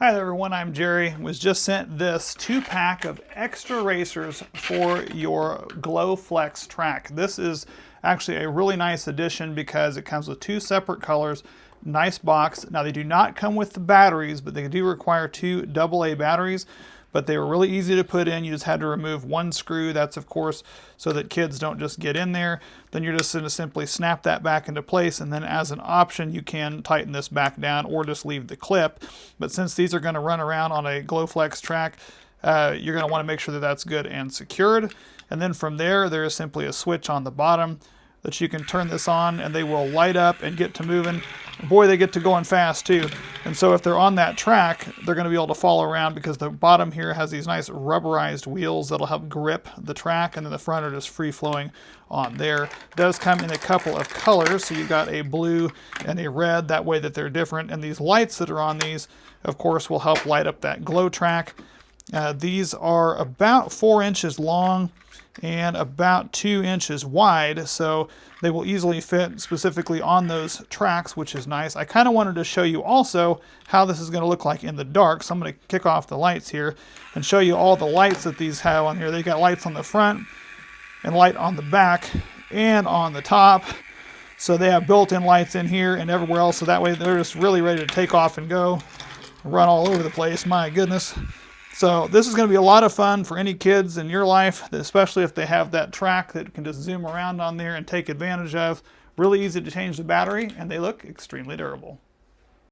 Hi there everyone, I'm Jerry. Was just sent this 2-pack of extra racers for your Glow Flex track. This is actually a really nice addition because it comes with 2 separate colors. Nice box. Now they do not come with the batteries, but they do require 2 AA batteries. But they were really easy to put in. You just had to remove 1 screw. That's of course so that kids don't just get in there. Then you're just going to simply snap that back into place, and then as an option you can tighten this back down or just leave the clip. But since these are going to run around on a GlowFlex track, you're going to want to make sure that that's good and secured. And then from there, there is simply a switch on the bottom that you can turn this on and they will light up and get to moving. Boy, they get to going fast too. And so if they're on that track, they're going to be able to follow around because the bottom here has these nice rubberized wheels that'll help grip the track, and then the front are just free flowing on there. It does come in a couple of colors, so you've got a blue and a red, that way that they're different. And these lights that are on these, of course, will help light up that glow track. These are about 4 inches long and about 2 inches wide, so they will easily fit specifically on those tracks, which is nice. I kind of wanted to show you also how this is going to look like in the dark, so I'm going to kick off the lights here and show you all the lights that these have on here. They've got lights on the front and light on the back and on the top, so they have built-in lights in here and everywhere else, so that way they're just really ready to take off and go, run all over the place. My goodness. So this is going to be a lot of fun for any kids in your life, especially if they have that track that can just zoom around on there and take advantage of. Really easy to change the battery, and they look extremely durable.